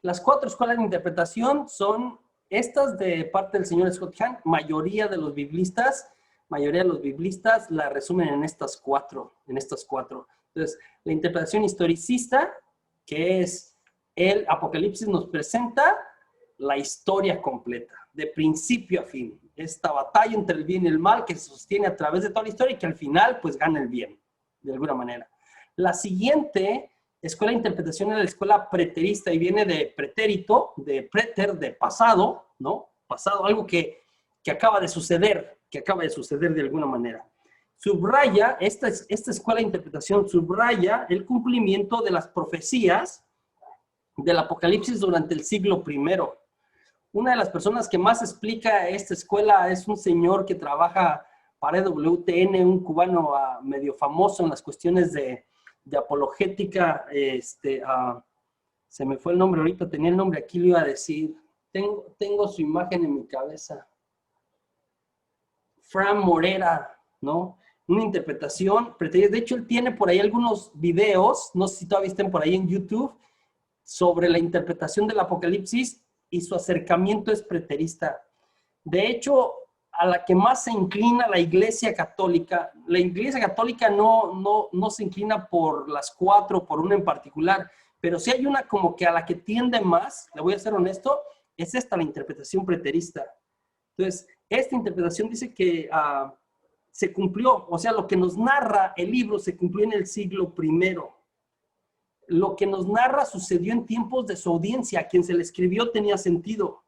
Las 4 escuelas de interpretación son estas de parte del señor Scott Hahn. Mayoría de los biblistas la resumen en estas cuatro. Entonces, la interpretación historicista, que es el Apocalipsis, nos presenta la historia completa, de principio a fin. Esta batalla entre el bien y el mal que se sostiene a través de toda la historia y que al final, pues, gana el bien, de alguna manera. La siguiente escuela de interpretación es la escuela preterista y viene de pretérito, de preter, de pasado, ¿no? Pasado, algo que acaba de suceder, de alguna manera. Subraya, esta escuela de interpretación subraya el cumplimiento de las profecías del Apocalipsis durante el siglo I. Una de las personas que más explica esta escuela es un señor que trabaja para EWTN, un cubano medio famoso en las cuestiones de apologética. Se me fue el nombre ahorita, tenía el nombre aquí, lo iba a decir. Tengo su imagen en mi cabeza. Fran Morera, ¿no? Una interpretación. De hecho, él tiene por ahí algunos videos, no sé si todavía estén por ahí en YouTube, sobre la interpretación del Apocalipsis, y su acercamiento es preterista. De hecho, a la que más se inclina la Iglesia Católica no se inclina por las 4, por una en particular, pero sí hay una como que a la que tiende más, le voy a ser honesto, es esta, la interpretación preterista. Entonces, esta interpretación dice que se cumplió, o sea, lo que nos narra el libro se cumplió en el siglo I. Lo que nos narra sucedió en tiempos de su audiencia. A quien se le escribió tenía sentido.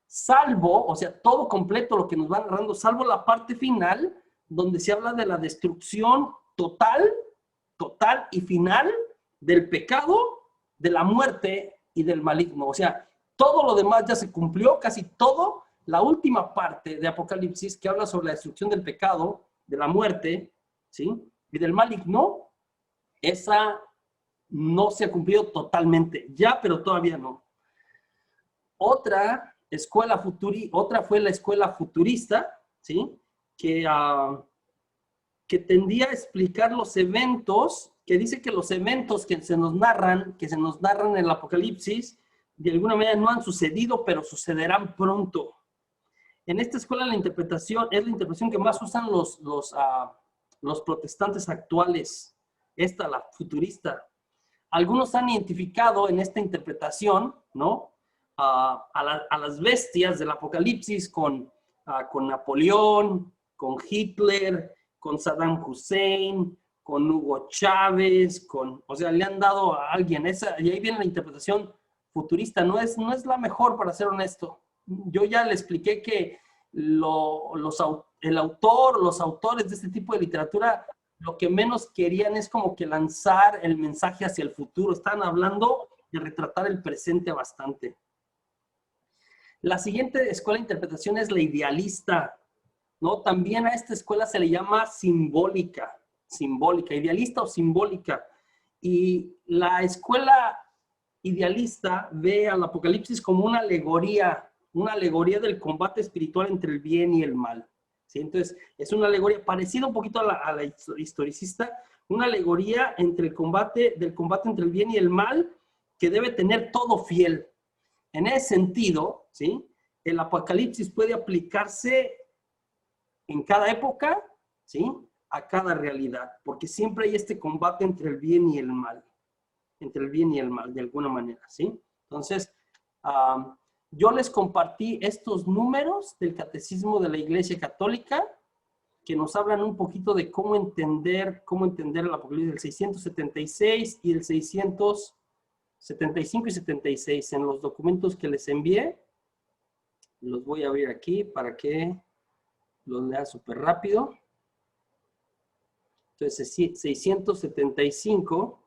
Salvo, o sea, todo completo lo que nos va narrando, salvo la parte final, donde se habla de la destrucción total y final del pecado, de la muerte y del maligno. O sea, todo lo demás ya se cumplió, casi todo. La última parte de Apocalipsis, que habla sobre la destrucción del pecado, de la muerte, ¿sí? Y del maligno, esa no se ha cumplido totalmente. Ya, pero todavía no. Otra fue la escuela futurista, ¿sí? Que tendía a explicar los eventos, que dice que los eventos que se nos narran en el Apocalipsis, de alguna manera no han sucedido, pero sucederán pronto. En esta escuela la interpretación es la interpretación que más usan los protestantes actuales, la futurista. Algunos han identificado en esta interpretación, ¿no?, a las bestias del Apocalipsis con Napoleón, con Hitler, con Saddam Hussein, con Hugo Chávez, o sea, le han dado a alguien y ahí viene la interpretación futurista. No es la mejor, para ser honesto. Yo ya le expliqué que los autores de este tipo de literatura lo que menos querían es como que lanzar el mensaje hacia el futuro. Están hablando de retratar el presente bastante. La siguiente escuela de interpretación es la idealista, ¿no? También a esta escuela se le llama simbólica, idealista o simbólica. Y la escuela idealista ve al Apocalipsis como una alegoría del combate espiritual entre el bien y el mal. ¿Sí? Entonces, es una alegoría parecida un poquito a la historicista, una alegoría del combate entre el bien y el mal, que debe tener todo fiel. En ese sentido, ¿sí?, el Apocalipsis puede aplicarse en cada época, ¿sí?, a cada realidad, porque siempre hay este combate entre el bien y el mal, de alguna manera, ¿sí? Entonces, yo les compartí estos números del Catecismo de la Iglesia Católica que nos hablan un poquito de cómo entender el Apocalipsis del 676 y el 675 y 76 en los documentos que les envié. Los voy a abrir aquí para que los lea súper rápido. Entonces, 675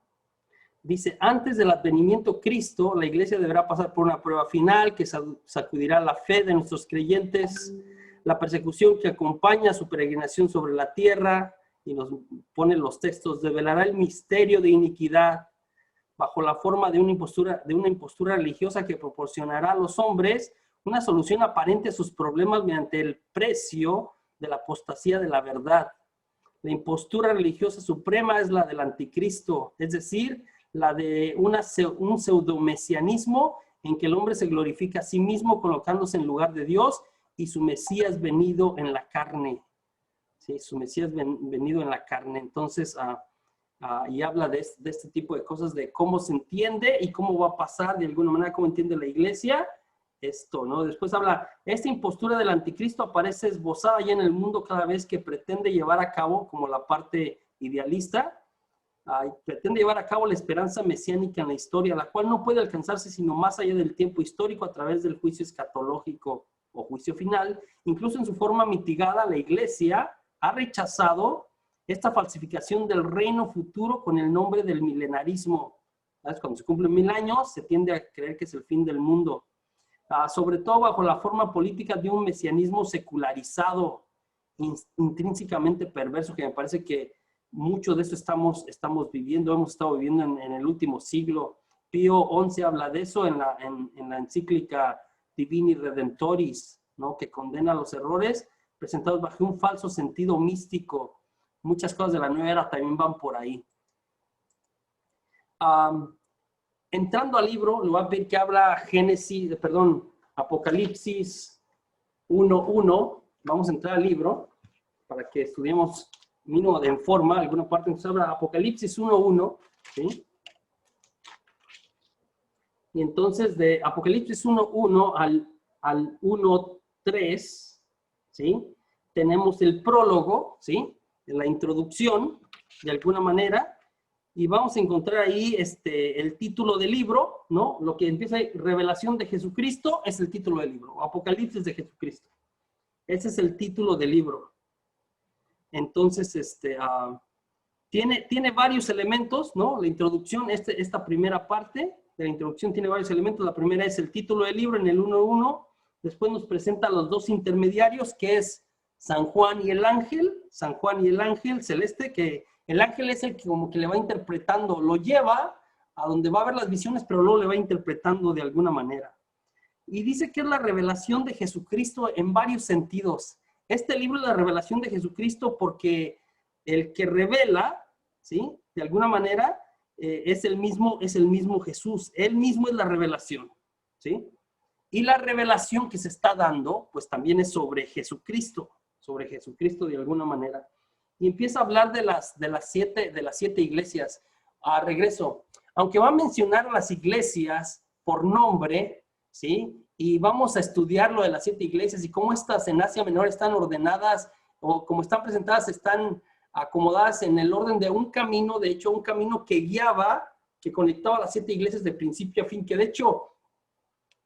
dice: antes del advenimiento Cristo, la iglesia deberá pasar por una prueba final que sacudirá la fe de nuestros creyentes, la persecución que acompaña su peregrinación sobre la tierra, y nos pone los textos: develará el misterio de iniquidad bajo la forma de una impostura religiosa que proporcionará a los hombres una solución aparente a sus problemas mediante el precio de la apostasía de la verdad. La impostura religiosa suprema es la del anticristo, es decir, la de un pseudomesianismo en que el hombre se glorifica a sí mismo colocándose en lugar de Dios y su Mesías venido en la carne. Sí, su Mesías venido en la carne. Entonces, y habla de este tipo de cosas, de cómo se entiende y cómo va a pasar de alguna manera, cómo entiende la iglesia esto, ¿no? Después habla, esta impostura del anticristo aparece esbozada ya en el mundo cada vez que pretende llevar a cabo, como la parte idealista, pretende llevar a cabo la esperanza mesiánica en la historia, la cual no puede alcanzarse sino más allá del tiempo histórico a través del juicio escatológico o juicio final. Incluso en su forma mitigada, la iglesia ha rechazado esta falsificación del reino futuro con el nombre del milenarismo. ¿Sabes? Cuando se cumplen 1000 años, se tiende a creer que es el fin del mundo. Sobre todo bajo la forma política de un mesianismo secularizado, intrínsecamente perverso, que me parece que mucho de eso estamos viviendo, hemos estado viviendo en el último siglo. Pío XI habla de eso en la encíclica Divini Redemptoris, ¿no? Que condena los errores presentados bajo un falso sentido místico. Muchas cosas de la nueva era también van por ahí. Entrando al libro, le voy a pedir que habla Apocalipsis 1:1. Vamos a entrar al libro para que estudiemos mínimo en forma, alguna parte nos habla Apocalipsis 1:1, ¿sí? Y entonces de Apocalipsis 1:1 al 1:3, ¿sí? Tenemos el prólogo, ¿sí? La introducción, de alguna manera, y vamos a encontrar ahí el título del libro, ¿no? Lo que empieza ahí, Revelación de Jesucristo, es el título del libro, Apocalipsis de Jesucristo. Ese es el título del libro. Entonces, tiene varios elementos, ¿no? La introducción, esta primera parte de la introducción tiene varios elementos. La primera es el título del libro en el 1:1. Después nos presenta a los dos intermediarios, que es San Juan y el ángel celeste, que el ángel es el que como que le va interpretando, lo lleva a donde va a ver las visiones, pero luego le va interpretando de alguna manera. Y dice que es la revelación de Jesucristo en varios sentidos. Este libro es la revelación de Jesucristo porque el que revela, ¿sí? De alguna manera, es el mismo Jesús. Él mismo es la revelación, ¿sí? Y la revelación que se está dando, pues también es sobre Jesucristo de alguna manera. Y empieza a hablar de las 7 iglesias. Regreso. Aunque va a mencionar las iglesias por nombre, ¿sí? Y vamos a estudiar lo de las 7 iglesias y cómo estas en Asia Menor están ordenadas o como están presentadas, están acomodadas en el orden de un camino, de hecho, un camino que guiaba, que conectaba las 7 iglesias de principio a fin, que de hecho,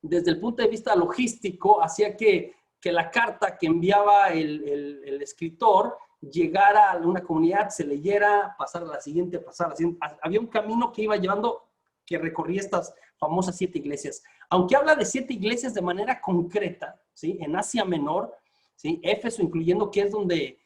desde el punto de vista logístico, hacía que la carta que enviaba el escritor llegara a una comunidad, se leyera, pasar a la siguiente. Había un camino que iba llevando, que recorría estas famosas 7 iglesias. Aunque habla de 7 iglesias de manera concreta, ¿sí? En Asia Menor, ¿sí? Éfeso incluyendo, que es donde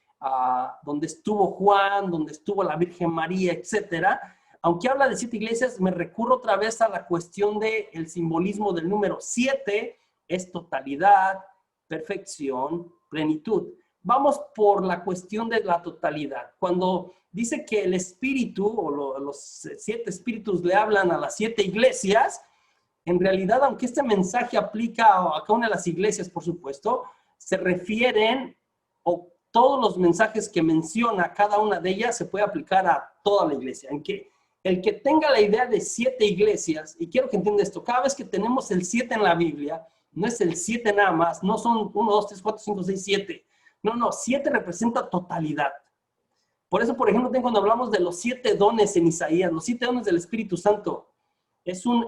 estuvo Juan, donde estuvo la Virgen María, etcétera. Aunque habla de 7 iglesias, me recurro otra vez a la cuestión del simbolismo del número 7, es totalidad, perfección, plenitud. Vamos por la cuestión de la totalidad. Cuando dice que el espíritu o los 7 espíritus le hablan a las 7 iglesias, en realidad, aunque este mensaje aplica a cada una de las iglesias, por supuesto, se refieren, o todos los mensajes que menciona cada una de ellas se puede aplicar a toda la iglesia. En que el que tenga la idea de 7 iglesias, y quiero que entienda esto, cada vez que tenemos el 7 en la Biblia, no es el 7 nada más, no son 1, 2, 3, 4, 5, 6, 7. No, 7 representa totalidad. Por eso, por ejemplo, cuando hablamos de los 7 dones en Isaías, los 7 dones del Espíritu Santo, es un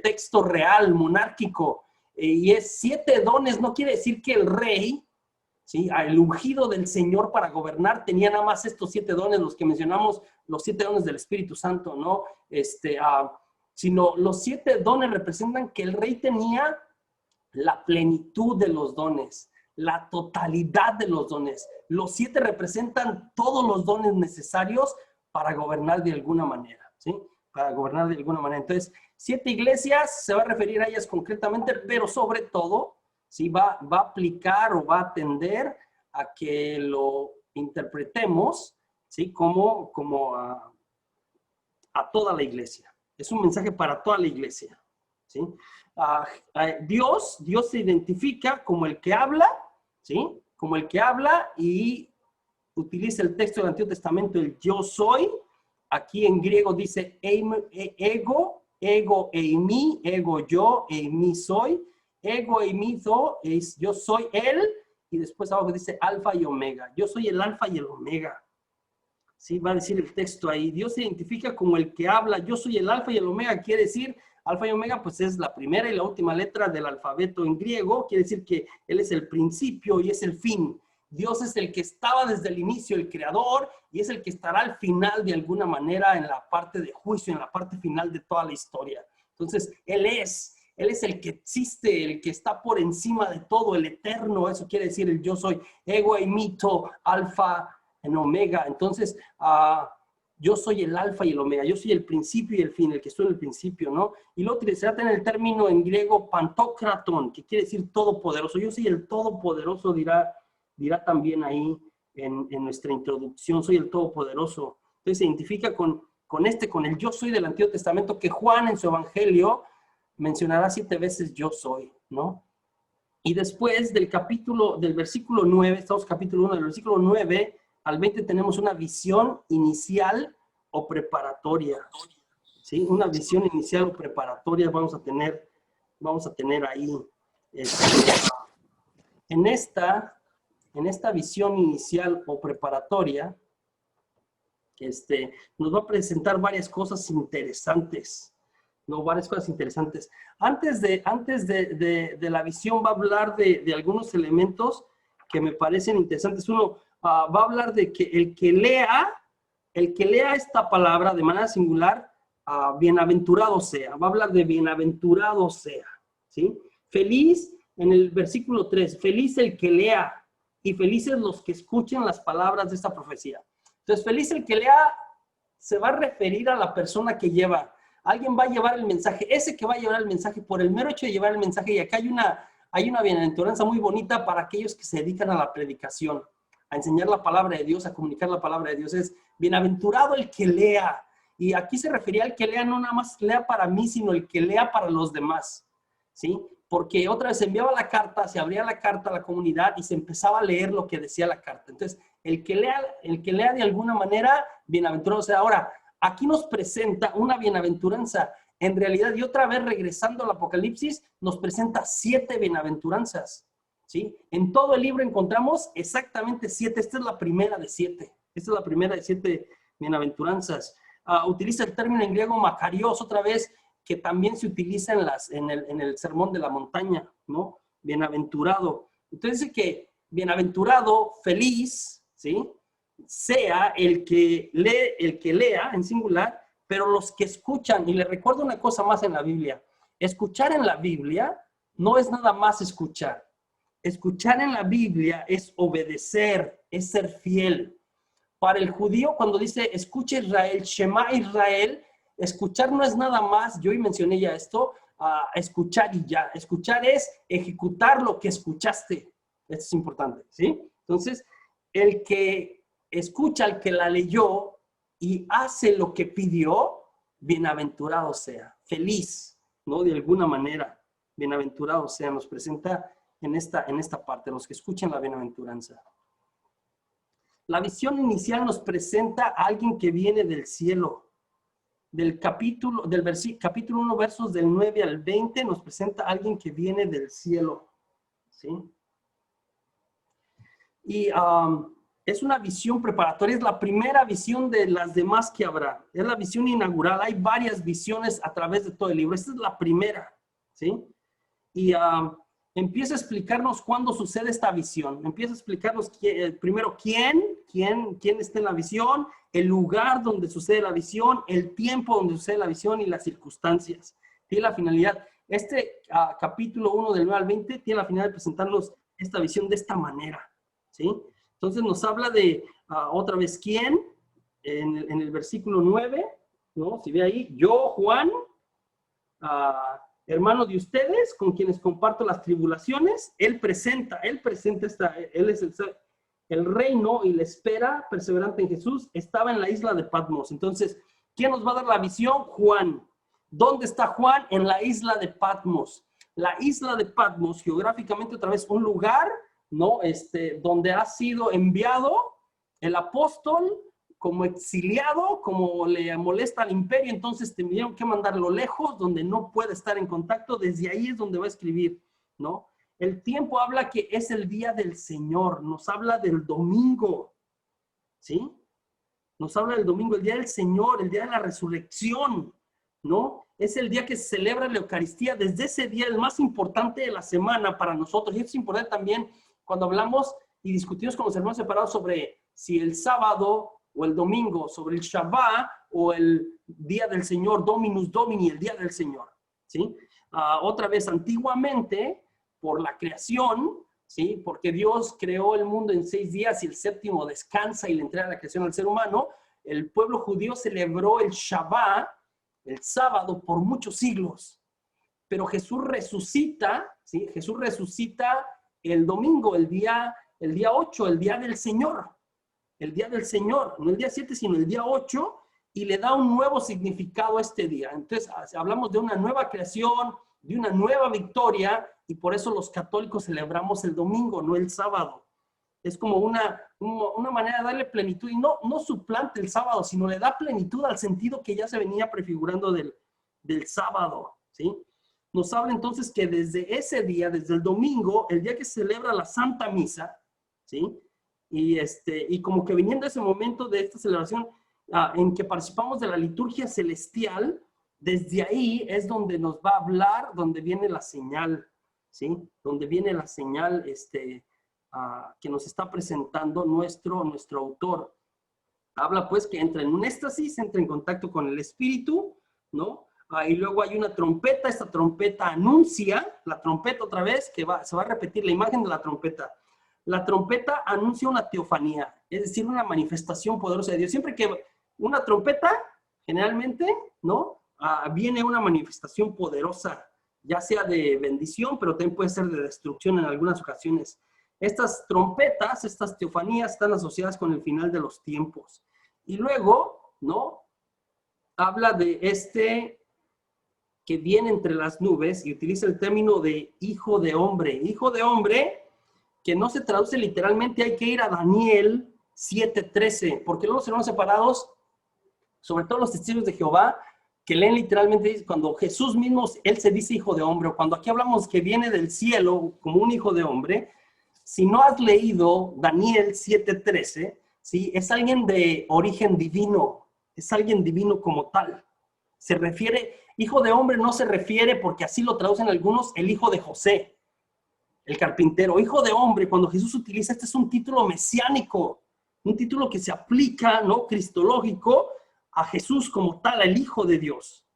texto real, monárquico, y es 7 dones. No quiere decir que el rey, ¿sí? El ungido del Señor para gobernar tenía nada más estos 7 dones, los que mencionamos, los 7 dones del Espíritu Santo, ¿no? Sino los 7 dones representan que el rey tenía la plenitud de los dones, la totalidad de los dones. Los 7 representan todos los dones necesarios para gobernar de alguna manera, ¿sí? Para gobernar de alguna manera. Entonces, 7 iglesias, se va a referir a ellas concretamente, pero sobre todo, ¿sí? Va a aplicar o va a tender a que lo interpretemos, ¿sí? Como a toda la iglesia. Es un mensaje para toda la iglesia, ¿sí? Dios se identifica como el que habla, ¿sí? Como el que habla y utiliza el texto del Antiguo Testamento, el yo soy. Aquí en griego dice ego, eimi, ego yo, eimi soy. Ego, eimizo es yo soy él, y después abajo dice alfa y omega. Yo soy el alfa y el omega. Sí, va a decir el texto ahí. Dios se identifica como el que habla. Yo soy el alfa y el omega. Quiere decir, alfa y omega, pues es la primera y la última letra del alfabeto en griego. Quiere decir que Él es el principio y es el fin. Dios es el que estaba desde el inicio, el creador, y es el que estará al final de alguna manera en la parte de juicio, en la parte final de toda la historia. Entonces, Él es el que existe, el que está por encima de todo, el eterno. Eso quiere decir el yo soy, ego, eimito, alfa, en omega. Entonces, yo soy el alfa y el omega, yo soy el principio y el fin, el que estoy en el principio, ¿no? Y luego utilizará en el término en griego pantocraton, que quiere decir todopoderoso. Yo soy el todopoderoso, dirá también ahí en nuestra introducción, soy el todopoderoso. Entonces se identifica con el yo soy del Antiguo Testamento, que Juan en su evangelio mencionará 7 veces yo soy, ¿no? Y después del versículo 9, estamos capítulo 1, del versículo 9 al 20 tenemos una visión inicial o preparatoria, ¿sí? Una visión inicial o preparatoria vamos a tener ahí. En esta visión inicial o preparatoria, nos va a presentar varias cosas interesantes, ¿no? Varias cosas interesantes. Antes de la visión va a hablar de algunos elementos que me parecen interesantes. Uno, va a hablar de que el que lea esta palabra de manera singular, bienaventurado sea. Va a hablar de bienaventurado sea, ¿sí? Feliz, en el versículo 3, feliz el que lea y felices los que escuchen las palabras de esta profecía. Entonces, feliz el que lea se va a referir a la persona que lleva. Alguien va a llevar el mensaje, ese que va a llevar el mensaje por el mero hecho de llevar el mensaje. Y acá hay una bienaventuranza muy bonita para aquellos que se dedican a la predicación, a enseñar la palabra de Dios, a comunicar la palabra de Dios. Es bienaventurado el que lea. Y aquí se refería al que lea, no nada más lea para mí, sino el que lea para los demás, ¿sí? Porque otra vez se enviaba la carta, se abría la carta a la comunidad y se empezaba a leer lo que decía la carta. Entonces, el que lea de alguna manera, bienaventurado sea. Ahora, aquí nos presenta una bienaventuranza. En realidad, y otra vez regresando al Apocalipsis, nos presenta 7 bienaventuranzas, ¿sí? En todo el libro encontramos exactamente 7. Esta es la primera de 7. Esta es la primera de 7 bienaventuranzas. Utiliza el término en griego makarios, otra vez, que también se utiliza en el Sermón de la Montaña, ¿no? Bienaventurado. Entonces dice que bienaventurado, feliz, ¿sí? Sea el que lea en singular, pero los que escuchan. Y les recuerdo una cosa más en la Biblia. Escuchar en la Biblia no es nada más escuchar. Escuchar en la Biblia es obedecer, es ser fiel. Para el judío, cuando dice escucha Israel, Shema Israel, escuchar no es nada más, yo hoy mencioné ya esto, escuchar y ya. Escuchar es ejecutar lo que escuchaste. Esto es importante, ¿sí? Entonces, el que escucha, el que la leyó y hace lo que pidió, bienaventurado sea, feliz, ¿no? De alguna manera, bienaventurado sea, nos presenta en esta parte, los que escuchan la bienaventuranza. La visión inicial nos presenta a alguien que viene del cielo. Capítulo 1, versos del 9 al 20, nos presenta a alguien que viene del cielo, ¿sí? Y es una visión preparatoria, es la primera visión de las demás que habrá. Es la visión inaugural, hay varias visiones a través de todo el libro. Esta es la primera, ¿sí? Y empieza a explicarnos cuándo sucede esta visión. Empieza a explicarnos primero quién está en la visión, el lugar donde sucede la visión, el tiempo donde sucede la visión y las circunstancias. Tiene la finalidad. Capítulo 1 del 9 al 20 tiene la finalidad de presentarnos esta visión de esta manera, ¿sí? Entonces nos habla de, otra vez, quién, en el versículo 9, ¿no? Si ve ahí, yo, Juan, hermano de ustedes, con quienes comparto las tribulaciones, él presenta él es el reino y la espera perseverante en Jesús, estaba en la isla de Patmos. Entonces, ¿Quién nos va a dar la visión? Juan. ¿Dónde está Juan? En la isla de Patmos. La isla de Patmos, geográficamente otra vez, un lugar, ¿no? Donde ha sido enviado el apóstol como exiliado, como le molesta al imperio, entonces tendrían que mandarlo lejos, donde no puede estar en contacto. Desde ahí es donde va a escribir, ¿no? El tiempo habla que es el día del Señor, nos habla del domingo, ¿sí? Nos habla del domingo, el día del Señor, el día de la resurrección, ¿no? Es el día que se celebra la Eucaristía. Desde ese día, el más importante de la semana para nosotros. Y es importante también cuando hablamos y discutimos con los hermanos separados sobre si el sábado o el domingo, sobre el Shabbat o el día del Señor, Dominus Domini, el día del Señor, ¿sí? Otra vez, antiguamente, por la creación, ¿sí? Porque Dios creó el mundo en 6 días y el séptimo descansa y le entrega la creación al ser humano. El pueblo judío celebró el Shabbat, el sábado, por muchos siglos. Pero Jesús resucita, ¿sí? Jesús resucita el domingo, el día 8, el día del Señor. El día del Señor, no el día 7, sino el día 8, y le da un nuevo significado a este día. Entonces, hablamos de una nueva creación, de una nueva victoria, y por eso los católicos celebramos el domingo, no el sábado. Es como una manera de darle plenitud, y no suplante el sábado, sino le da plenitud al sentido que ya se venía prefigurando del sábado, ¿sí? Nos habla entonces que desde ese día, desde el domingo, el día que se celebra la Santa Misa, ¿sí? Y como que viniendo ese momento de esta celebración en que participamos de la liturgia celestial, desde ahí es donde nos va a hablar, donde viene la señal, ¿sí? Donde viene la señal que nos está presentando nuestro autor. Habla pues que entra en un éxtasis, entra en contacto con el Espíritu, ¿no? Y luego hay una trompeta, esta trompeta anuncia, la trompeta otra vez, se va a repetir la imagen de la trompeta. La trompeta anuncia una teofanía, es decir, una manifestación poderosa de Dios. Siempre que una trompeta, generalmente, ¿no? Viene una manifestación poderosa, ya sea de bendición, pero también puede ser de destrucción en algunas ocasiones. Estas trompetas, estas teofanías están asociadas con el final de los tiempos. Y luego, ¿no? Habla de que viene entre las nubes y utiliza el término de hijo de hombre. Hijo de hombre, que no se traduce literalmente, hay que ir a Daniel 7:13, porque luego serán separados, sobre todo los testigos de Jehová, que leen literalmente, cuando Jesús mismo, él se dice hijo de hombre, o cuando aquí hablamos que viene del cielo como un hijo de hombre, si no has leído Daniel 7:13, ¿sí? Es alguien de origen divino, es alguien divino como tal. Se refiere, hijo de hombre no se refiere, porque así lo traducen algunos, el hijo de José, el carpintero. Hijo de hombre, cuando Jesús utiliza, este es un título mesiánico, un título que se aplica, ¿no? Cristológico, a Jesús como tal, el Hijo de Dios,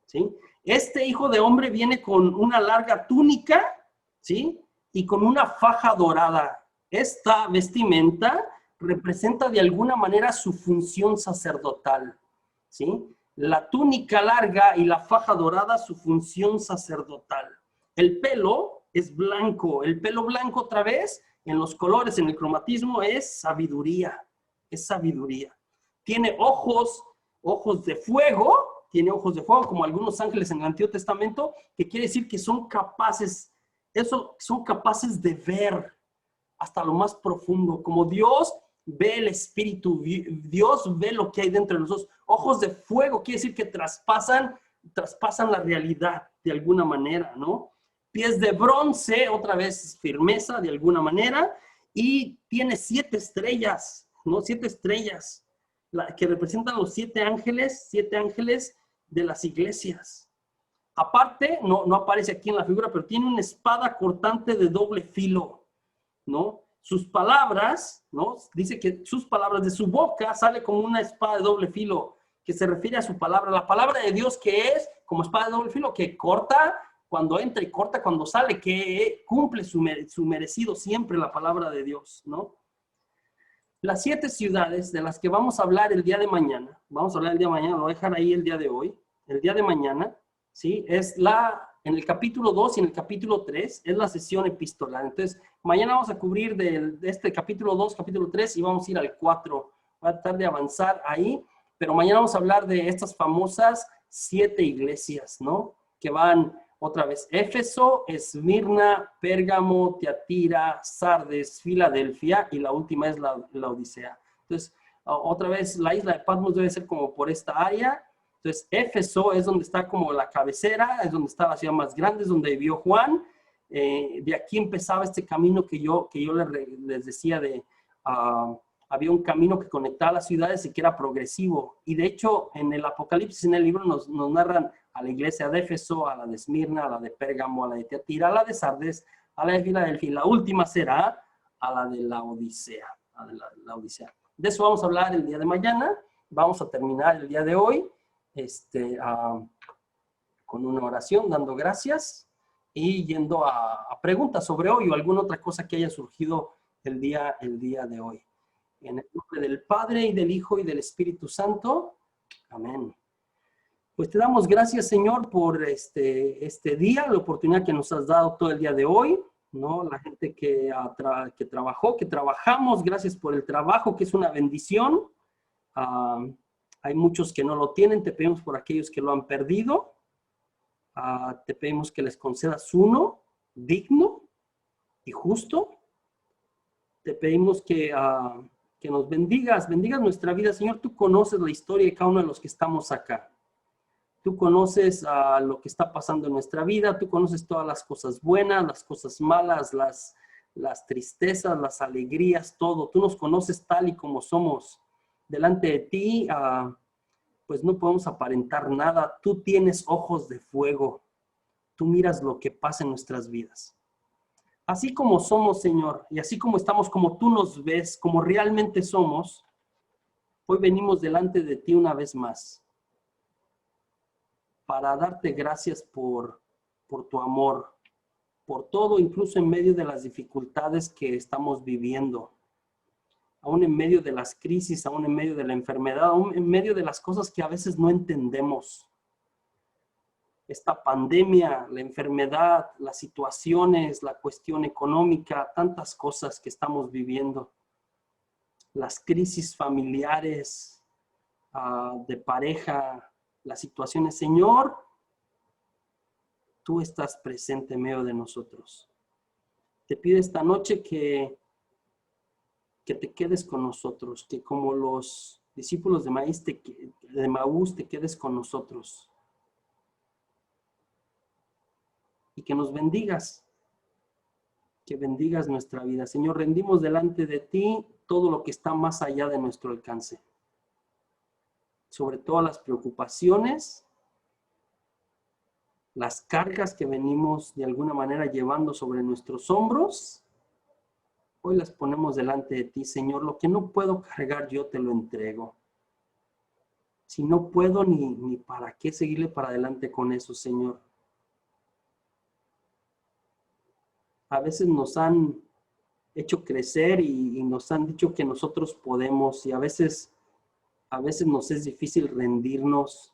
¿sí? Este hijo de hombre viene con una larga túnica, ¿sí? Y con una faja dorada. Esta vestimenta representa de alguna manera su función sacerdotal, ¿sí? La túnica larga y la faja dorada, su función sacerdotal. El pelo es blanco. El pelo blanco, otra vez, en los colores, en el cromatismo, es sabiduría. Es sabiduría. Tiene ojos de fuego, como algunos ángeles en el Antiguo Testamento, que quiere decir que son capaces de ver hasta lo más profundo, como Dios ve el espíritu, Dios ve lo que hay dentro de nosotros. Ojos de fuego quiere decir que traspasan la realidad de alguna manera, ¿no? Pies de bronce, otra vez firmeza de alguna manera, y tiene 7 estrellas, ¿no? 7 estrellas, que representan los 7 ángeles de las iglesias. Aparte, no aparece aquí en la figura, pero tiene una espada cortante de doble filo, ¿no? Sus palabras, ¿no? Dice que sus palabras, de su boca sale como una espada de doble filo, que se refiere a su palabra. La palabra de Dios, que es como espada de doble filo, que corta cuando entra y corta cuando sale, que cumple su merecido siempre, la palabra de Dios, ¿no? Las 7 ciudades de las que vamos a hablar el día de mañana, lo voy a dejar ahí el día de hoy, el día de mañana, ¿sí? En el capítulo 2 y en el capítulo 3 es la sesión epistolar. Entonces, mañana vamos a cubrir de este capítulo 2, capítulo 3 y vamos a ir al 4. Voy a tratar de avanzar ahí pero mañana vamos a hablar de estas famosas 7 iglesias, ¿no? Que van otra vez: Éfeso, Esmirna, Pérgamo, Tiatira, Sardes, Filadelfia, y la última es la Odisea. Entonces, otra vez, la isla de Patmos debe ser como por esta área. Entonces, Éfeso es donde está como la cabecera, es donde está la ciudad más grande, es donde vivió Juan. De aquí empezaba este camino que yo les decía de... había un camino que conectaba las ciudades y que era progresivo. Y de hecho, en el Apocalipsis, en el libro, nos narran a la iglesia de Éfeso, a la de Esmirna, a la de Pérgamo, a la de Tiatira, a la de Sardes, a la de Filadelfia, y la última será a la de la Odisea. La Odisea. De eso vamos a hablar el día de mañana. Vamos a terminar el día de hoy con una oración, dando gracias y yendo a preguntas sobre hoy o alguna otra cosa que haya surgido el día de hoy. En el nombre del Padre, y del Hijo, y del Espíritu Santo. Amén. Pues te damos gracias, Señor, por este día, la oportunidad que nos has dado todo el día de hoy, ¿no? La gente que trabajó, que trabajamos, gracias por el trabajo, que es una bendición. Hay muchos que no lo tienen, te pedimos por aquellos que lo han perdido. Te pedimos que les concedas uno digno y justo. Te pedimos que nos bendigas nuestra vida. Señor, tú conoces la historia de cada uno de los que estamos acá. Tú conoces lo que está pasando en nuestra vida, tú conoces todas las cosas buenas, las cosas malas, las tristezas, las alegrías, todo. Tú nos conoces tal y como somos. Delante de ti, pues no podemos aparentar nada. Tú tienes ojos de fuego. Tú miras lo que pasa en nuestras vidas. Así como somos, Señor, y así como estamos, como tú nos ves, como realmente somos, hoy venimos delante de ti una vez más para darte gracias por tu amor, por todo, incluso en medio de las dificultades que estamos viviendo, aún en medio de las crisis, aún en medio de la enfermedad, aún en medio de las cosas que a veces no entendemos. Esta pandemia, la enfermedad, las situaciones, la cuestión económica, tantas cosas que estamos viviendo, las crisis familiares, de pareja, las situaciones. Señor, tú estás presente en medio de nosotros. Te pido esta noche que te quedes con nosotros, que como los discípulos de Maús te quedes con nosotros. Y que nos bendigas, que bendigas nuestra vida. Señor, rendimos delante de ti todo lo que está más allá de nuestro alcance. Sobre todas las preocupaciones, las cargas que venimos de alguna manera llevando sobre nuestros hombros, hoy las ponemos delante de ti, Señor. Lo que no puedo cargar, yo te lo entrego. Si no puedo, ni para qué seguirle para adelante con eso, Señor. A veces nos han hecho crecer y nos han dicho que nosotros podemos, y a veces nos es difícil rendirnos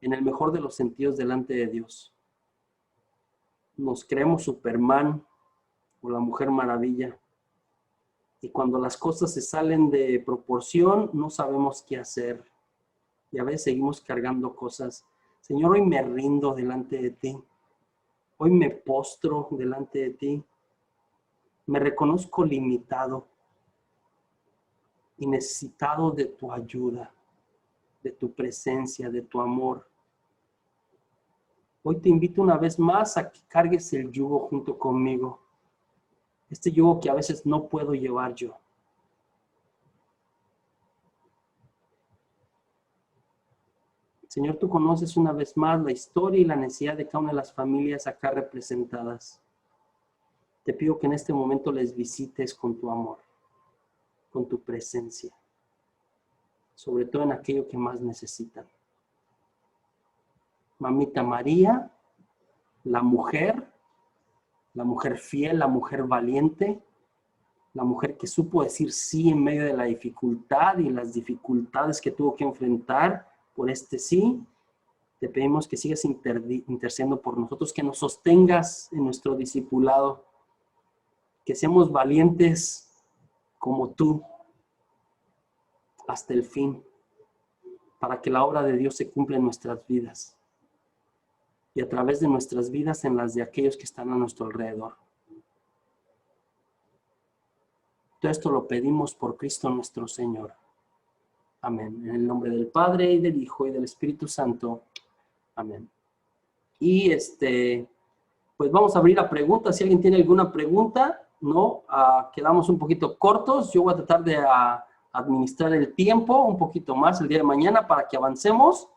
en el mejor de los sentidos delante de Dios. Nos creemos Superman o la Mujer Maravilla. Y cuando las cosas se salen de proporción, no sabemos qué hacer. Y a veces seguimos cargando cosas. Señor, hoy me rindo delante de ti. Hoy me postro delante de ti. Me reconozco limitado y necesitado de tu ayuda, de tu presencia, de tu amor. Hoy te invito una vez más a que cargues el yugo junto conmigo. Este yugo que a veces no puedo llevar yo. Señor, tú conoces una vez más la historia y la necesidad de cada una de las familias acá representadas. Te pido que en este momento les visites con tu amor, con tu presencia, sobre todo en aquello que más necesitan. Mamita María, la mujer fiel, la mujer valiente, la mujer que supo decir sí en medio de la dificultad y las dificultades que tuvo que enfrentar por este sí. Te pedimos que sigas intercediendo por nosotros, que nos sostengas en nuestro discipulado, que seamos valientes como tú hasta el fin. para que la obra de Dios se cumpla en nuestras vidas y a través de nuestras vidas en las de aquellos que están a nuestro alrededor. Todo esto lo pedimos por Cristo nuestro Señor. Amén. En el nombre del Padre, y del Hijo, y del Espíritu Santo. Amén. Y pues vamos a abrir a preguntas. Si alguien tiene alguna pregunta, ¿no? Quedamos un poquito cortos. Yo voy a tratar de administrar el tiempo un poquito más el día de mañana para que avancemos.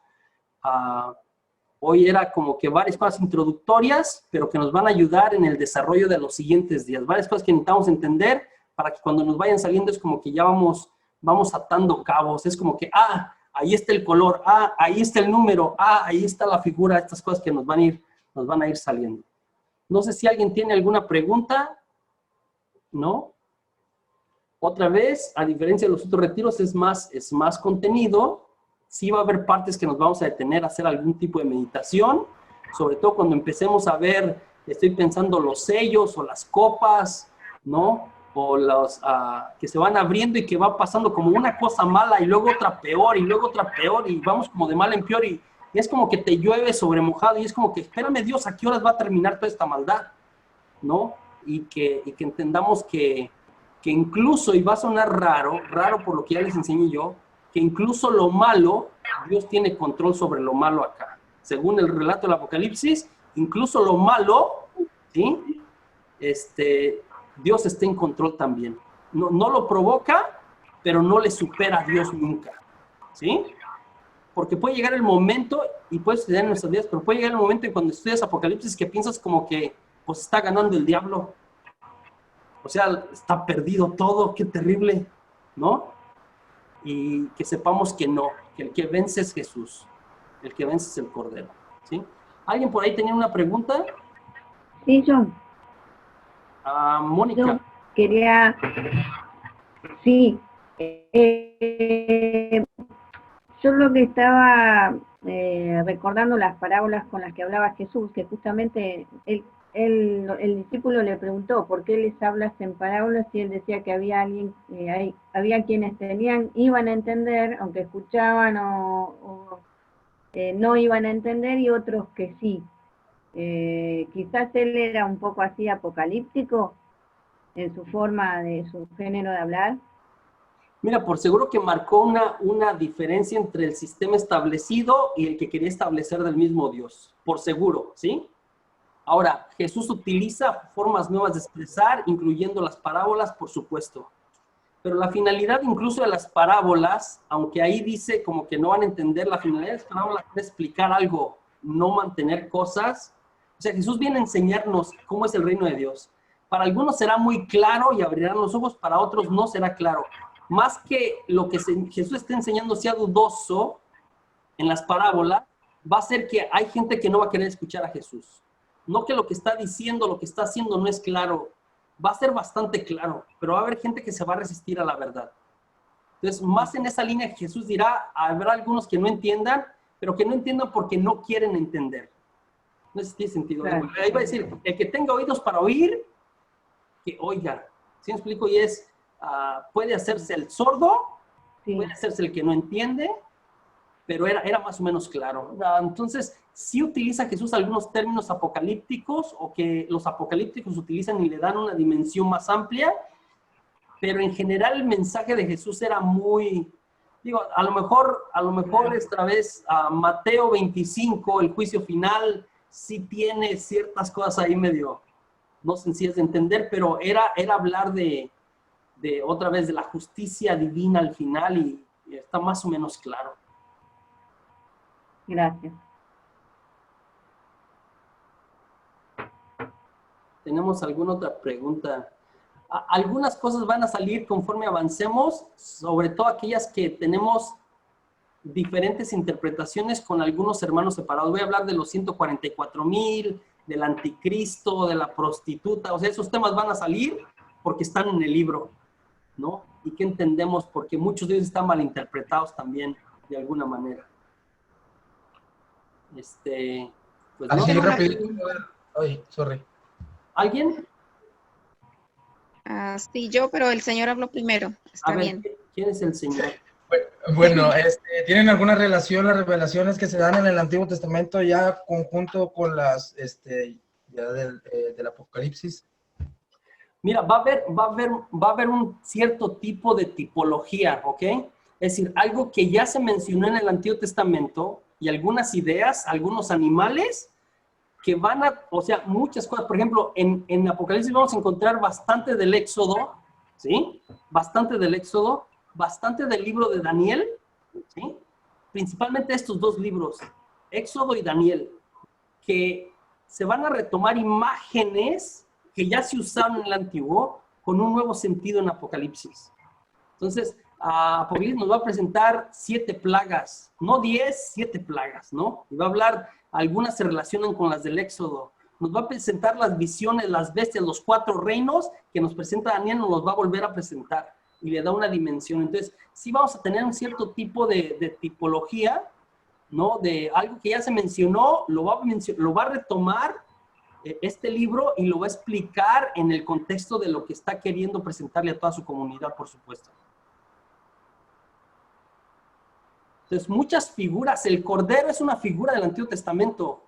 Hoy era como que varias cosas introductorias, pero que nos van a ayudar en el desarrollo de los siguientes días. Varias cosas que necesitamos entender para que cuando nos vayan saliendo es como que ya vamos atando cabos. Es como que, ahí está el color, ahí está el número, ahí está la figura, estas cosas que nos van a ir saliendo. No sé si alguien tiene alguna pregunta, ¿no? Otra vez, a diferencia de los otros retiros, es más contenido. Sí va a haber partes que nos vamos a detener a hacer algún tipo de meditación, sobre todo cuando empecemos a ver, estoy pensando los sellos o las copas, ¿no? O los que se van abriendo y que va pasando como una cosa mala y luego otra peor y luego otra peor y vamos como de mal en peor y es como que te llueve sobre mojado y es como que espérame Dios, ¿a qué horas va a terminar toda esta maldad? ¿No? Y que entendamos que incluso, y va a sonar raro por lo que ya les enseñé yo, que incluso lo malo, Dios tiene control sobre lo malo acá. Según el relato del Apocalipsis, incluso lo malo, ¿sí? Dios está en control también. No lo provoca, pero no le supera a Dios nunca, ¿sí? Porque puede llegar el momento, y puede suceder en nuestras vidas, pero puede llegar el momento en cuando estudias Apocalipsis que piensas como que, pues está ganando el diablo. O sea, está perdido todo, qué terrible, ¿no? Y que sepamos que no, que el que vence es Jesús, el que vence es el Cordero, ¿sí? ¿Alguien por ahí tenía una pregunta? Sí, yo. Mónica. Yo quería, sí, yo lo que estaba recordando las parábolas con las que hablaba Jesús, que justamente el discípulo le preguntó por qué les hablas en parábolas y él decía que había quienes iban a entender, aunque escuchaban o no iban a entender, y otros que sí. Quizás él era un poco así apocalíptico en su forma, de su género de hablar. Mira, por seguro que marcó una diferencia entre el sistema establecido y el que quería establecer del mismo Dios, por seguro, ¿sí? Ahora, Jesús utiliza formas nuevas de expresar, incluyendo las parábolas, por supuesto. Pero la finalidad incluso de las parábolas, aunque ahí dice como que no van a entender, la finalidad de las parábolas es explicar algo, no mantener cosas. O sea, Jesús viene a enseñarnos cómo es el reino de Dios. Para algunos será muy claro y abrirán los ojos, para otros no será claro. Más que lo que Jesús está enseñando sea dudoso en las parábolas, va a ser que hay gente que no va a querer escuchar a Jesús. No que lo que está diciendo, lo que está haciendo no es claro. Va a ser bastante claro, pero va a haber gente que se va a resistir a la verdad. Entonces, más en esa línea Jesús dirá, habrá algunos que no entiendan, pero que no entiendan porque no quieren entender. No sé si tiene sentido. Claro. Ahí va a decir, el que tenga oídos para oír, que oiga. ¿Sí me explico? Y es, puede hacerse el sordo, sí, puede hacerse el que no entiende, pero era más o menos claro. Entonces, sí utiliza Jesús algunos términos apocalípticos o que los apocalípticos utilizan y le dan una dimensión más amplia, pero en general el mensaje de Jesús era muy, digo, a lo mejor esta vez Mateo 25, el juicio final, sí tiene ciertas cosas ahí medio no sencillas de entender, pero era hablar de otra vez de la justicia divina al final y está más o menos claro. Gracias. ¿Tenemos alguna otra pregunta? Algunas cosas van a salir conforme avancemos, sobre todo aquellas que tenemos diferentes interpretaciones con algunos hermanos separados. Voy a hablar de los 144,000, del anticristo, de la prostituta. O sea, esos temas van a salir porque están en el libro, ¿no? Y que entendemos porque muchos de ellos están malinterpretados también de alguna manera. Pues así no, rápido. Oye, sorry. ¿Alguien? Sí, yo, pero el señor habló primero. Está bien. ¿Quién es el señor? Bueno, ¿tienen alguna relación las revelaciones que se dan en el Antiguo Testamento ya conjunto con las ya del Apocalipsis? Mira, va a haber un cierto tipo de tipología, ¿ok? Es decir, algo que ya se mencionó en el Antiguo Testamento y algunas ideas, algunos animales que van a, o sea, muchas cosas. Por ejemplo, en Apocalipsis vamos a encontrar bastante del Éxodo, ¿sí? Bastante del Éxodo, bastante del libro de Daniel, ¿sí? Principalmente estos dos libros, Éxodo y Daniel, que se van a retomar imágenes que ya se usaron en el Antiguo con un nuevo sentido en Apocalipsis. Entonces, Apocalipsis nos va a presentar 7 plagas, no 10, 7 plagas, ¿no? Y va a hablar, algunas se relacionan con las del Éxodo. Nos va a presentar las visiones, las bestias, los 4 reinos que nos presenta Daniel, nos los va a volver a presentar y le da una dimensión. Entonces, sí vamos a tener un cierto tipo de tipología, ¿no? De algo que ya se mencionó, lo va a retomar este libro y lo va a explicar en el contexto de lo que está queriendo presentarle a toda su comunidad, por supuesto. Entonces, muchas figuras. El Cordero es una figura del Antiguo Testamento.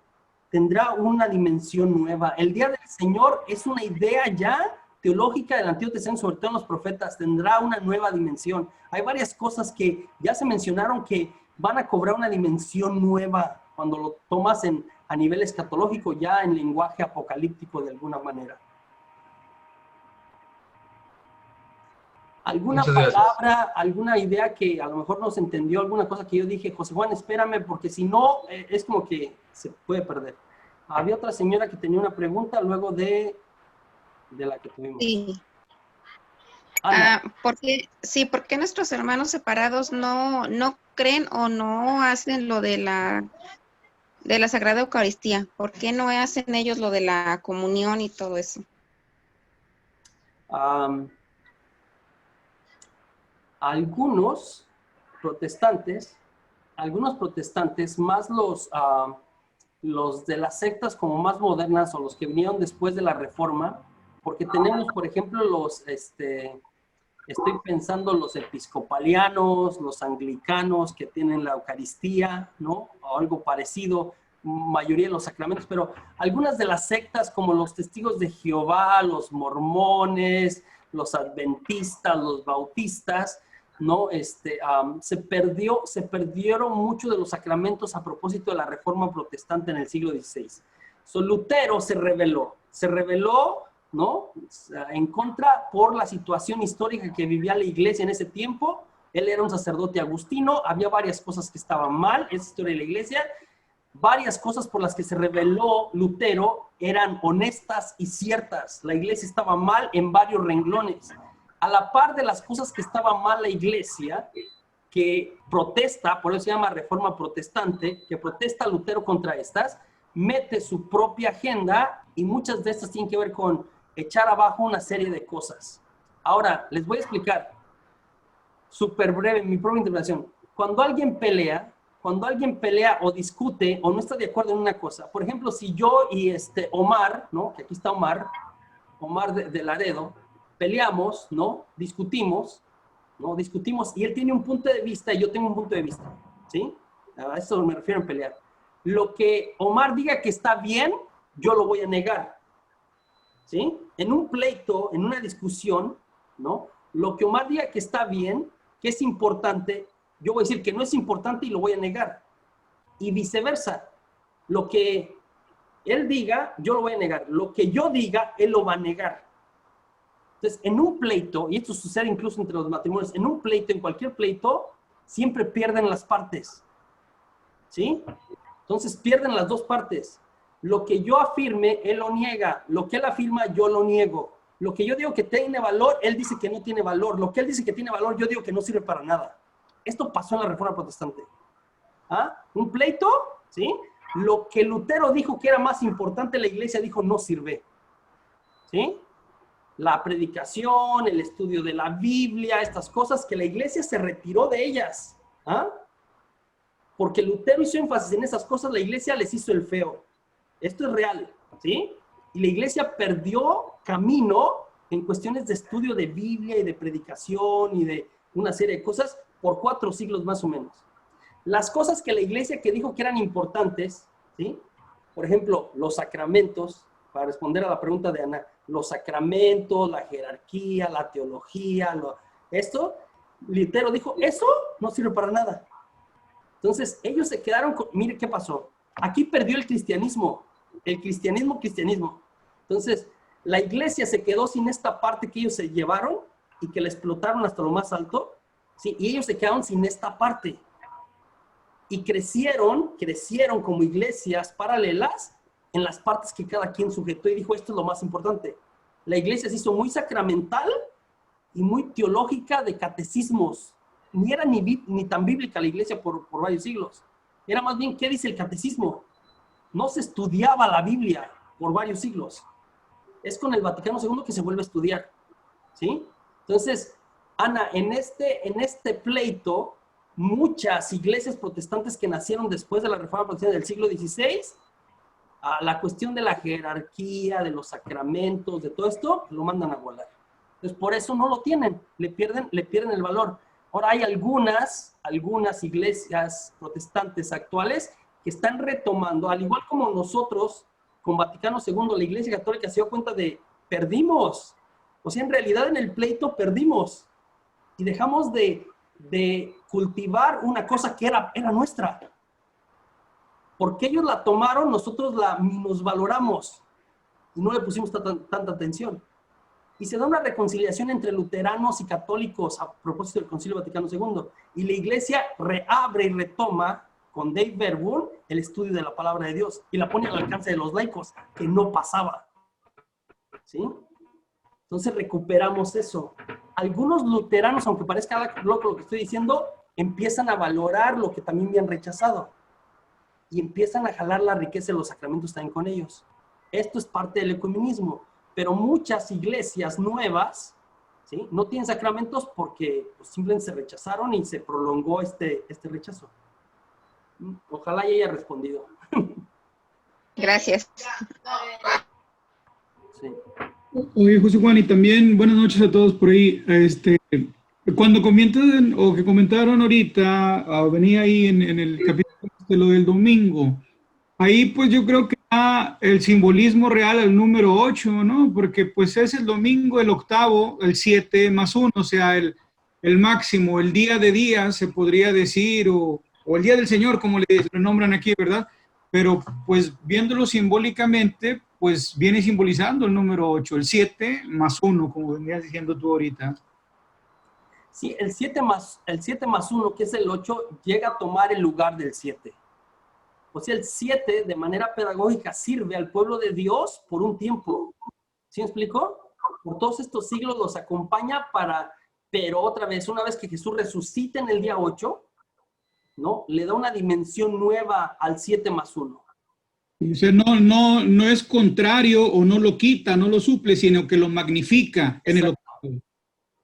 Tendrá una dimensión nueva. El Día del Señor es una idea ya teológica del Antiguo Testamento, sobre todo en los profetas. Tendrá una nueva dimensión. Hay varias cosas que ya se mencionaron que van a cobrar una dimensión nueva cuando lo tomas a nivel escatológico, ya en lenguaje apocalíptico de alguna manera. ¿Alguna palabra, alguna idea que a lo mejor no se entendió, alguna cosa que yo dije, José Juan, espérame, porque si no, es como que se puede perder? Había otra señora que tenía una pregunta luego de la que tuvimos. Sí. ¿Por qué nuestros hermanos separados no creen o no hacen lo de la Sagrada Eucaristía? ¿Por qué no hacen ellos lo de la comunión y todo eso? Algunos protestantes, más los de las sectas como más modernas o los que vinieron después de la Reforma, porque tenemos, por ejemplo, estoy pensando los episcopalianos, los anglicanos que tienen la Eucaristía, ¿no? O algo parecido, mayoría de los sacramentos, pero algunas de las sectas como los Testigos de Jehová, los mormones, los adventistas, los bautistas, ¿no? Se perdieron muchos de los sacramentos a propósito de la Reforma Protestante en el siglo XVI. Lutero se rebeló, ¿no? En contra por la situación histórica que vivía la iglesia en ese tiempo. Él era un sacerdote agustino, había varias cosas que estaban mal, esa historia de la iglesia. Varias cosas por las que se rebeló Lutero eran honestas y ciertas. La iglesia estaba mal en varios renglones. A la par de las cosas que estaba mal la iglesia, que protesta, por eso se llama Reforma Protestante, que protesta Lutero contra estas, mete su propia agenda y muchas de estas tienen que ver con echar abajo una serie de cosas. Ahora, les voy a explicar, súper breve, mi propia interpretación. Cuando alguien pelea o discute o no está de acuerdo en una cosa, por ejemplo, si yo y Omar, ¿no? Que aquí está Omar de Laredo, peleamos, ¿no? Discutimos y él tiene un punto de vista y yo tengo un punto de vista, ¿sí? A eso me refiero en pelear. Lo que Omar diga que está bien, yo lo voy a negar, ¿sí? En un pleito, en una discusión, ¿no? Lo que Omar diga que está bien, que es importante, yo voy a decir que no es importante y lo voy a negar. Y viceversa. Lo que él diga, yo lo voy a negar. Lo que yo diga, él lo va a negar. Entonces, en un pleito, y esto sucede incluso entre los matrimonios, en un pleito, en cualquier pleito, siempre pierden las partes, ¿sí? Entonces, pierden las dos partes. Lo que yo afirme, él lo niega. Lo que él afirma, yo lo niego. Lo que yo digo que tiene valor, él dice que no tiene valor. Lo que él dice que tiene valor, yo digo que no sirve para nada. Esto pasó en la Reforma Protestante. Un pleito, ¿sí? Lo que Lutero dijo que era más importante, la iglesia dijo no sirve, ¿sí? La predicación, el estudio de la Biblia, estas cosas que la iglesia se retiró de ellas. Porque Lutero hizo énfasis en esas cosas, la iglesia les hizo el feo. Esto es real, ¿sí? Y la iglesia perdió camino en cuestiones de estudio de Biblia y de predicación y de una serie de cosas por 4 siglos más o menos. Las cosas que la iglesia que dijo que eran importantes, ¿sí? Por ejemplo, los sacramentos, para responder a la pregunta de Ana, los sacramentos, la jerarquía, la teología, esto, Lutero dijo, eso no sirve para nada. Entonces, ellos se quedaron con, mire qué pasó. Aquí perdió el cristianismo. Entonces, la iglesia se quedó sin esta parte que ellos se llevaron y que la explotaron hasta lo más alto, ¿sí? Y ellos se quedaron sin esta parte. Y crecieron como iglesias paralelas en las partes que cada quien sujetó y dijo, esto es lo más importante. La iglesia se hizo muy sacramental y muy teológica de catecismos. Ni era ni tan bíblica la iglesia por varios siglos. Era más bien, ¿qué dice el catecismo? No se estudiaba la Biblia por varios siglos. Es con el Vaticano II que se vuelve a estudiar, ¿sí? Entonces, Ana, en este pleito, muchas iglesias protestantes que nacieron después de la Reforma Protestante del siglo XVI, a la cuestión de la jerarquía, de los sacramentos, de todo esto, lo mandan a volar. Entonces, por eso no lo tienen, le pierden el valor. Ahora hay algunas iglesias protestantes actuales que están retomando, al igual como nosotros, con Vaticano II, la Iglesia Católica se dio cuenta de, perdimos. O sea, en realidad en el pleito perdimos. Y dejamos de cultivar una cosa que era nuestra. Porque ellos la tomaron, nosotros la minusvaloramos. Y no le pusimos tanta atención. Y se da una reconciliación entre luteranos y católicos a propósito del Concilio Vaticano II. Y la Iglesia reabre y retoma con Dave Verboom el estudio de la palabra de Dios y la pone al alcance de los laicos, que no pasaba. ¿Sí? Entonces recuperamos eso. Algunos luteranos, aunque parezca loco lo que estoy diciendo, empiezan a valorar lo que también habían rechazado y empiezan a jalar la riqueza de los sacramentos también con ellos. Esto es parte del ecumenismo, pero muchas iglesias nuevas, ¿sí?, no tienen sacramentos porque pues, simplemente se rechazaron y se prolongó este rechazo. Ojalá ya haya respondido. Gracias. Sí. Oye, José Juan, y también buenas noches a todos por ahí. Cuando comentan o que comentaron ahorita, venía ahí en el capítulo de lo del domingo, ahí pues yo creo que da el simbolismo real al número 8, ¿no? Porque pues es el domingo, el octavo, el 7 más 1, o sea, el máximo, el día de día, se podría decir, o el día del Señor, como le nombran aquí, ¿verdad? Pero pues viéndolo simbólicamente, pues viene simbolizando el número 8, el 7 más 1, como venías diciendo tú ahorita. Sí, el 7 más 1, que es el 8, llega a tomar el lugar del 7. O sea, el 7 de manera pedagógica sirve al pueblo de Dios por un tiempo. ¿Sí me explico? Por todos estos siglos los acompaña pero otra vez, una vez que Jesús resucita en el día 8, ¿no?, le da una dimensión nueva al 7 más 1. O sea, no es contrario o no lo quita, no lo suple, sino que lo magnifica en el octavo.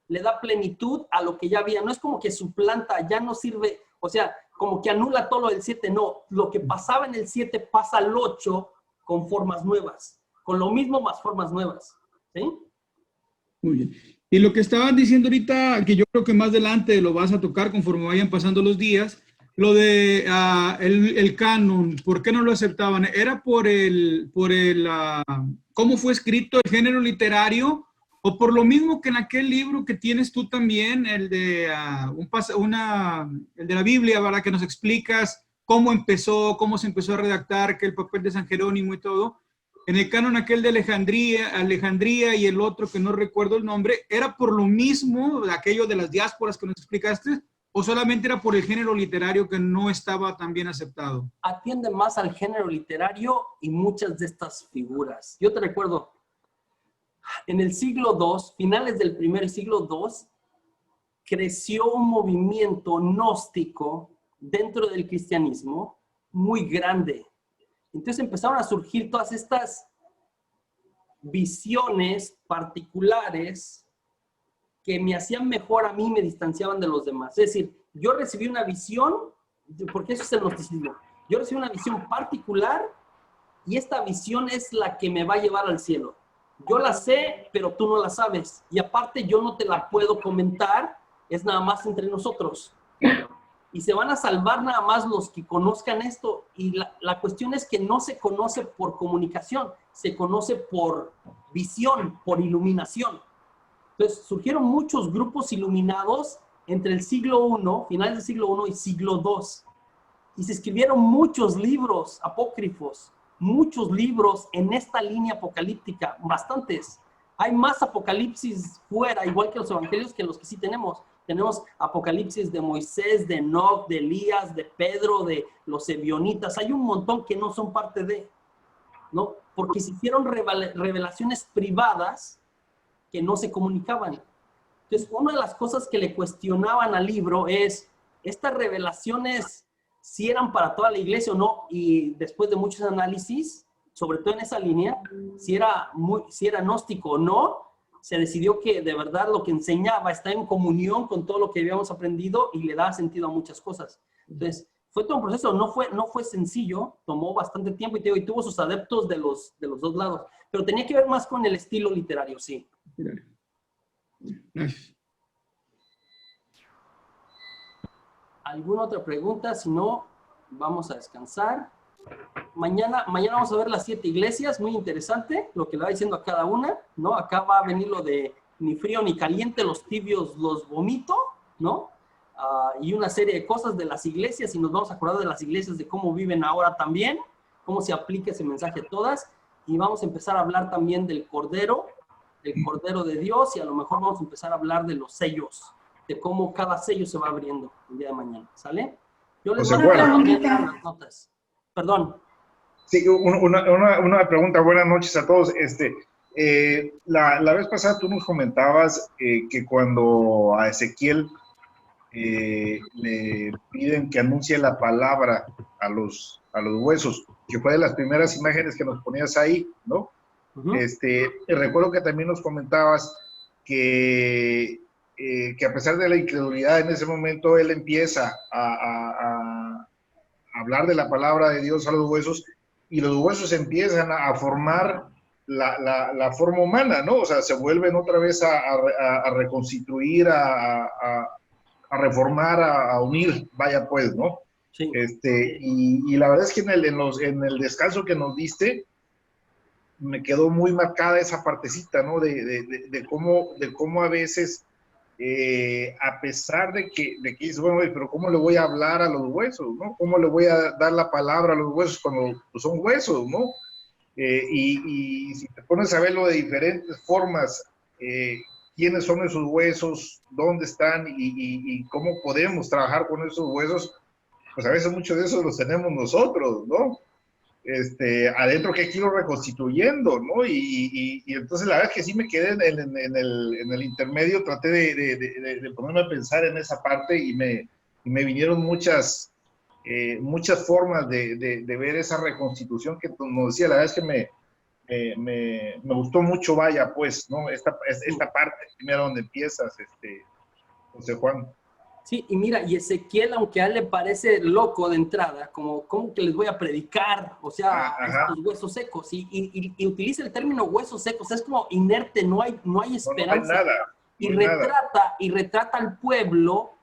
Le da plenitud a lo que ya había. No es como que suplanta, ya no sirve, o sea, como que anula todo lo del 7, no. Lo que pasaba en el 7 pasa al 8 con formas nuevas, con lo mismo más formas nuevas. ¿Sí? Muy bien. Y lo que estabas diciendo ahorita, que yo creo que más adelante lo vas a tocar conforme vayan pasando los días, lo de el canon, ¿por qué no lo aceptaban? ¿Era por cómo fue escrito el género literario? ¿O por lo mismo que en aquel libro que tienes tú también, el de la Biblia, ¿verdad?, que nos explicas cómo se empezó a redactar, que el papel de San Jerónimo y todo? En el canon aquel de Alejandría y el otro que no recuerdo el nombre, ¿era por lo mismo, aquello de las diásporas que nos explicaste? ¿O solamente era por el género literario que no estaba tan bien aceptado? Atiende más al género literario y muchas de estas figuras. Yo te recuerdo, en el siglo II, finales del primer siglo II, creció un movimiento gnóstico dentro del cristianismo muy grande. Entonces empezaron a surgir todas estas visiones particulares que me hacían mejor a mí, me distanciaban de los demás. Es decir, yo recibí una visión, porque eso es el gnosticismo, yo recibí una visión particular y esta visión es la que me va a llevar al cielo. Yo la sé, pero tú no la sabes. Y aparte yo no te la puedo comentar, es nada más entre nosotros. Y se van a salvar nada más los que conozcan esto. Y la cuestión es que no se conoce por comunicación, se conoce por visión, por iluminación. Entonces surgieron muchos grupos iluminados entre el siglo I, finales del siglo I y siglo II. Y se escribieron muchos libros apócrifos, muchos libros en esta línea apocalíptica, bastantes. Hay más apocalipsis fuera, igual que los evangelios, que los que sí tenemos. Tenemos apocalipsis de Moisés, de Enoc, de Elías, de Pedro, de los ebionitas. Hay un montón que no son parte de, ¿no? Porque se hicieron revelaciones privadas que no se comunicaban. Entonces, una de las cosas que le cuestionaban al libro es, ¿estas revelaciones si eran para toda la iglesia o no? Y después de muchos análisis, sobre todo en esa línea, si era gnóstico o no, se decidió que de verdad lo que enseñaba está en comunión con todo lo que habíamos aprendido y le daba sentido a muchas cosas. Entonces, fue todo un proceso, no fue sencillo, tomó bastante tiempo y tuvo sus adeptos de los dos lados, pero tenía que ver más con el estilo literario, sí. Gracias. ¿Alguna otra pregunta? Si no, vamos a descansar. Mañana vamos a ver las 7 iglesias, muy interesante lo que le va diciendo a cada una, ¿no? Acá va a venir lo de ni frío ni caliente, los tibios los vomito, ¿no? Y una serie de cosas de las iglesias, y nos vamos a acordar de las iglesias, de cómo viven ahora también, cómo se aplica ese mensaje a todas, y vamos a empezar a hablar también del Cordero de Dios, y a lo mejor vamos a empezar a hablar de los sellos, de cómo cada sello se va abriendo el día de mañana, ¿sale? Yo les voy a dar mañana las notas. Perdón. Sí, una pregunta. Buenas noches a todos. La vez pasada tú nos comentabas que cuando a Ezequiel le piden que anuncie la palabra a los huesos, que fue de las primeras imágenes que nos ponías ahí, ¿no? Recuerdo que también nos comentabas que a pesar de la incredulidad en ese momento, él empieza a hablar de la palabra de Dios a los huesos, y los huesos empiezan a formar la forma humana, ¿no? O sea, se vuelven otra vez a reconstituir, a reformar, a unir, vaya pues, ¿no? Sí. Y la verdad es que en el descanso que nos diste, me quedó muy marcada esa partecita, ¿no? De cómo a veces, a pesar de que dices, bueno, pero ¿cómo le voy a hablar a los huesos, no? ¿Cómo le voy a dar la palabra a los huesos cuando pues, son huesos, no? Y si te pones a verlo de diferentes formas, quiénes son esos huesos, dónde están y cómo podemos trabajar con esos huesos, pues a veces muchos de esos los tenemos nosotros, ¿no? Adentro que hay que irlo reconstituyendo, ¿no? Y entonces la verdad es que sí me quedé en el intermedio, traté de ponerme a pensar en esa parte y me vinieron muchas formas de ver esa reconstitución que nos decía. La verdad es que me gustó mucho, vaya, pues, ¿no? Esta parte, primero donde empiezas, José Juan. Sí, y mira, y Ezequiel, aunque a él le parece loco de entrada, como que les voy a predicar, o sea, estos huesos secos, y utiliza el término huesos secos, es como inerte, no hay esperanza. No hay nada. Y retrata al pueblo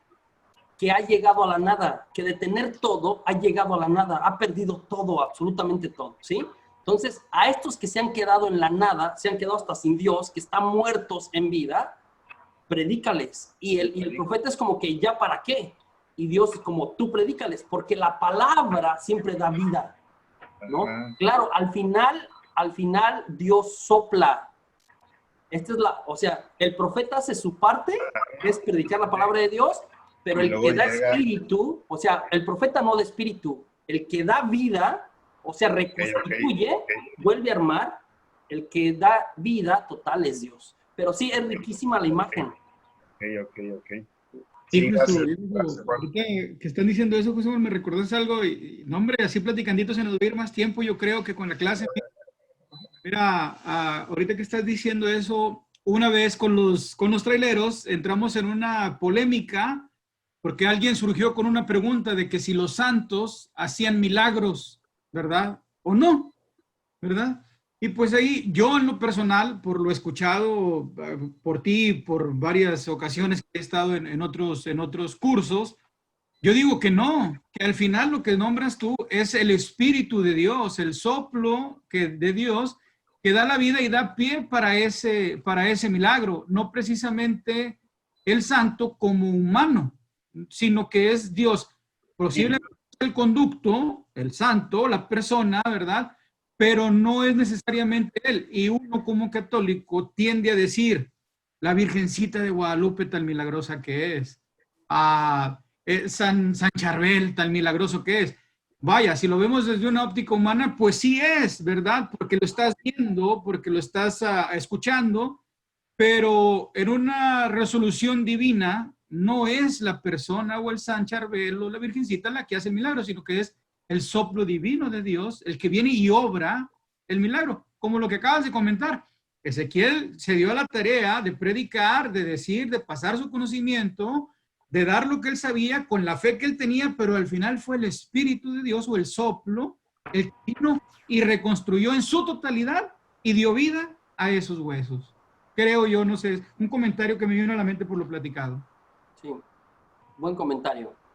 que ha llegado a la nada, que de tener todo, ha llegado a la nada, ha perdido todo, absolutamente todo, ¿sí? Entonces, a estos que se han quedado en la nada, se han quedado hasta sin Dios, que están muertos en vida, predícales. Y el profeta es como que, ¿ya para qué? Y Dios es como, tú predícales, porque la palabra siempre da vida, ¿no? Claro, al final Dios sopla. O sea, el profeta hace su parte, que es predicar la palabra de Dios, pero el que da espíritu, o sea, el profeta no da espíritu, el que da vida, o sea, reconstituye, vuelve a armar, el que da vida total es Dios. Pero sí, es riquísima la imagen. Ok. Sí, ahorita que están diciendo eso, José, me recordás algo, y no, hombre, así platicandito se nos va a ir más tiempo, yo creo que con la clase. Mira, ahorita que estás diciendo eso, una vez con los traileros entramos en una polémica, porque alguien surgió con una pregunta de que si los santos hacían milagros, ¿verdad? ¿O no? ¿Verdad? Y pues ahí, yo en lo personal, por lo escuchado por ti, por varias ocasiones que he estado en otros cursos, Yo digo que no, que al final lo que nombras tú es el Espíritu de Dios, el soplo de Dios que da la vida y da pie para ese milagro, no precisamente el santo como humano, sino que es Dios. Posiblemente el conducto, el santo, la persona, ¿verdad? Pero no es necesariamente él. Y uno como católico tiende a decir, la Virgencita de Guadalupe tan milagrosa que es, San Charbel tan milagroso que es. Vaya, si lo vemos desde una óptica humana, pues sí es, ¿verdad? Porque lo estás viendo, porque lo estás escuchando, pero en una resolución divina no es la persona o el San Charbel o la Virgencita la que hace el milagro, sino que es el soplo divino de Dios el que viene y obra el milagro, como lo que acabas de comentar. Ezequiel se dio a la tarea de predicar, de decir, de pasar su conocimiento, de dar lo que él sabía con la fe que él tenía, pero al final fue el Espíritu de Dios o el soplo el que vino y reconstruyó en su totalidad y dio vida a esos huesos. Creo yo, no sé, un comentario que me vino a la mente por lo platicado. Sí, buen comentario.